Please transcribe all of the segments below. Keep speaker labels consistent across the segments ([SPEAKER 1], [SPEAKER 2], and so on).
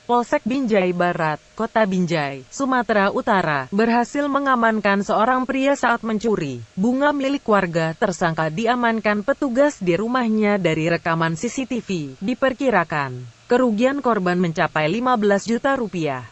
[SPEAKER 1] Polsek Binjai Barat, Kota Binjai, Sumatera Utara, berhasil mengamankan seorang pria saat mencuri bunga milik warga. Tersangka diamankan petugas di rumahnya. Dari rekaman CCTV, diperkirakan kerugian korban mencapai 15 juta rupiah.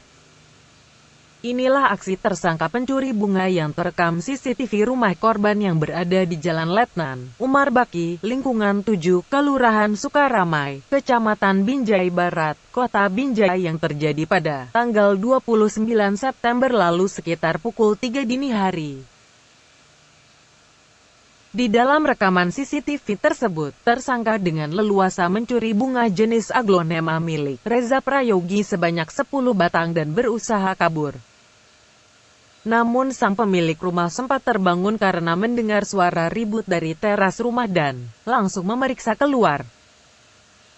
[SPEAKER 1] Inilah aksi tersangka pencuri bunga yang terekam CCTV rumah korban yang berada di Jalan Letnan Umar Baki, lingkungan 7, Kelurahan Sukaramai, Kecamatan Binjai Barat, Kota Binjai yang terjadi pada tanggal 29 September lalu sekitar pukul 3 dini hari. Di dalam rekaman CCTV tersebut, tersangka dengan leluasa mencuri bunga jenis aglonema milik Reza Prayogi sebanyak 10 batang dan berusaha kabur. Namun sang pemilik rumah sempat terbangun karena mendengar suara ribut dari teras rumah dan langsung memeriksa keluar.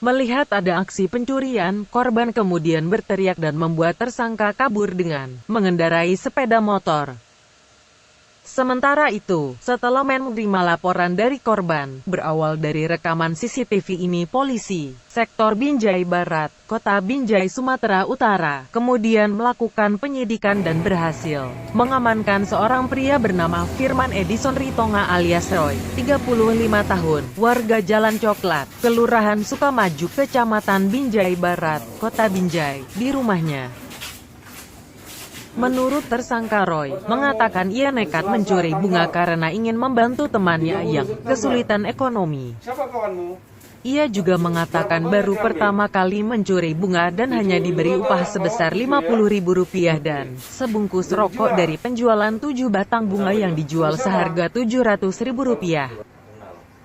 [SPEAKER 1] Melihat ada aksi pencurian, korban kemudian berteriak dan membuat tersangka kabur dengan mengendarai sepeda motor. Sementara itu, setelah menerima laporan dari korban, berawal dari rekaman CCTV ini, polisi sektor Binjai Barat, Kota Binjai, Sumatera Utara, kemudian melakukan penyidikan dan berhasil mengamankan seorang pria bernama Firman Edison Ritonga alias Roy, 35 tahun, warga Jalan Coklat, Kelurahan Sukamaju, Kecamatan Binjai Barat, Kota Binjai, di rumahnya. Menurut tersangka Roy, mengatakan ia nekat mencuri bunga karena ingin membantu temannya yang kesulitan ekonomi. Ia juga mengatakan baru pertama kali mencuri bunga dan hanya diberi upah sebesar Rp50.000 dan sebungkus rokok dari penjualan 7 batang bunga yang dijual seharga Rp700.000.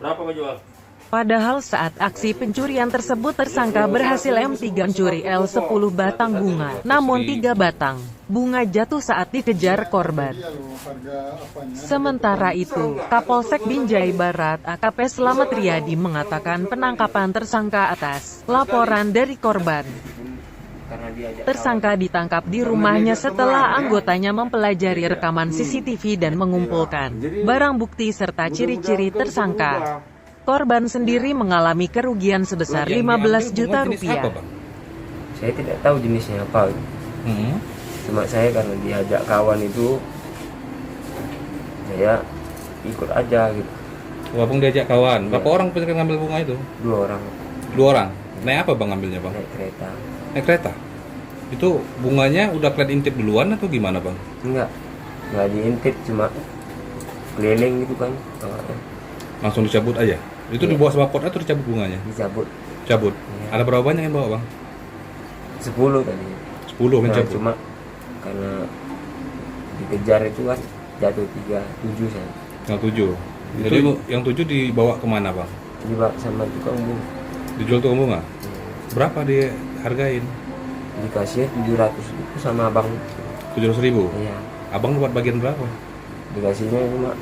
[SPEAKER 2] Berapa menjual?
[SPEAKER 1] Padahal saat aksi pencurian tersebut tersangka berhasil mencuri L10 batang bunga, namun 3 batang bunga jatuh saat dikejar korban. Sementara itu, Kapolsek Binjai Barat AKP Slamet Riyadi mengatakan penangkapan tersangka atas laporan dari korban. Tersangka ditangkap di rumahnya setelah anggotanya mempelajari rekaman CCTV dan mengumpulkan barang bukti serta ciri-ciri tersangka. Korban sendiri mengalami kerugian sebesar 15 juta rupiah.
[SPEAKER 3] Saya tidak tahu jenisnya apa. Cuma saya karena diajak kawan itu, saya ikut aja gitu.
[SPEAKER 4] Walaupun diajak kawan, berapa orang pengen ngambil bunga itu?
[SPEAKER 3] 2 orang.
[SPEAKER 4] 2 orang. Naik apa bang ngambilnya bang?
[SPEAKER 3] Naik kereta.
[SPEAKER 4] Naik kereta? Itu bunganya udah kalian intip duluan atau gimana bang?
[SPEAKER 3] Enggak diintip, cuma keliling gitu kan.
[SPEAKER 4] Langsung dicabut aja? Itu
[SPEAKER 3] Iya.
[SPEAKER 4] dibawa sama pot atau dicabut bunganya?
[SPEAKER 3] Dicabut.
[SPEAKER 4] Cabut?
[SPEAKER 3] Iya.
[SPEAKER 4] Ada berapa banyak yang bawa bang?
[SPEAKER 3] 10 tadi.
[SPEAKER 4] 10 mencabut?
[SPEAKER 3] Cuma karena dikejar itu kan jatuh 7 saya.
[SPEAKER 4] Yang 7? Jadi yang 7 dibawa kemana bang?
[SPEAKER 3] Dibawa sama tukang bunga.
[SPEAKER 4] Dijual tukang bunga? Berapa dia hargain?
[SPEAKER 3] Dikasih 700 itu sama abang.
[SPEAKER 4] 700.000?
[SPEAKER 3] Iya.
[SPEAKER 4] Abang dapat bagian berapa?
[SPEAKER 3] Dikasihnya cuma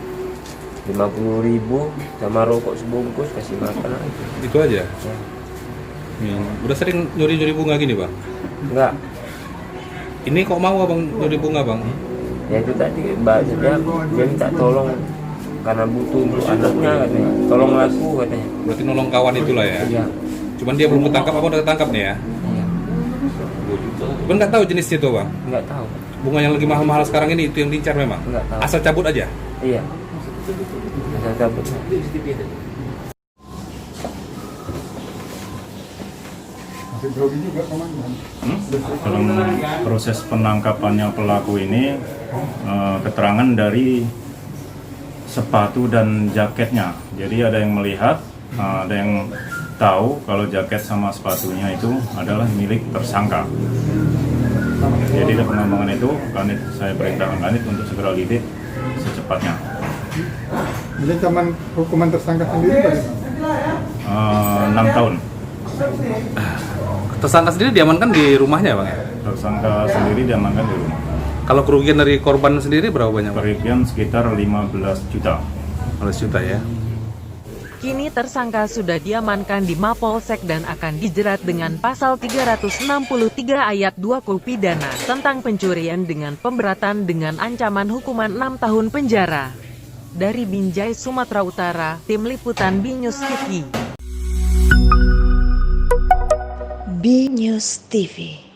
[SPEAKER 3] 50.000 sama rokok sebungkus, kasih makan aja.
[SPEAKER 4] Itu aja?
[SPEAKER 3] Ya.
[SPEAKER 4] Udah sering nyuri-nyuri bunga gini bang?
[SPEAKER 3] Enggak.
[SPEAKER 4] Ini kok mau abang nyuri bunga bang?
[SPEAKER 3] Ya itu tadi bahasanya dia minta tolong karena butuh untuk anaknya katanya. Tolong aku katanya.
[SPEAKER 4] Berarti nolong kawan itulah ya?
[SPEAKER 3] Iya.
[SPEAKER 4] Cuman dia belum ketangkap, abang udah ketangkap nih ya?
[SPEAKER 3] Iya.
[SPEAKER 4] Cuman nggak tahu jenisnya itu bang?
[SPEAKER 3] Enggak tahu.
[SPEAKER 4] Bunga yang lagi mahal-mahal sekarang ini itu yang diincar memang?
[SPEAKER 3] Enggak tahu.
[SPEAKER 4] Asal cabut aja?
[SPEAKER 3] Iya. Asal cabut.
[SPEAKER 5] Dalam proses penangkapannya pelaku ini, keterangan dari sepatu dan jaketnya. Jadi ada yang melihat, ada yang tahu kalau jaket sama sepatunya itu adalah milik tersangka. Jadi dari pengembangan itu, saya perintahkan Kanit untuk segera lidik secepatnya.
[SPEAKER 6] Jadi hukuman tersangka sendiri bagaimana?
[SPEAKER 5] 6 tahun.
[SPEAKER 4] Tersangka sendiri diamankan di rumahnya bang ya?
[SPEAKER 5] Tersangka sendiri diamankan di rumah.
[SPEAKER 4] Kalau kerugian dari korban sendiri berapa banyak bang?
[SPEAKER 5] Kerugian sekitar 15 juta.
[SPEAKER 4] 15 juta ya?
[SPEAKER 1] Kini tersangka sudah diamankan di Mapolsek dan akan dijerat dengan pasal 363 ayat 2 KUH pidana tentang pencurian dengan pemberatan dengan ancaman hukuman 6 tahun penjara. Dari Binjai, Sumatera Utara, Tim Liputan BNews TV.
[SPEAKER 7] BNews TV.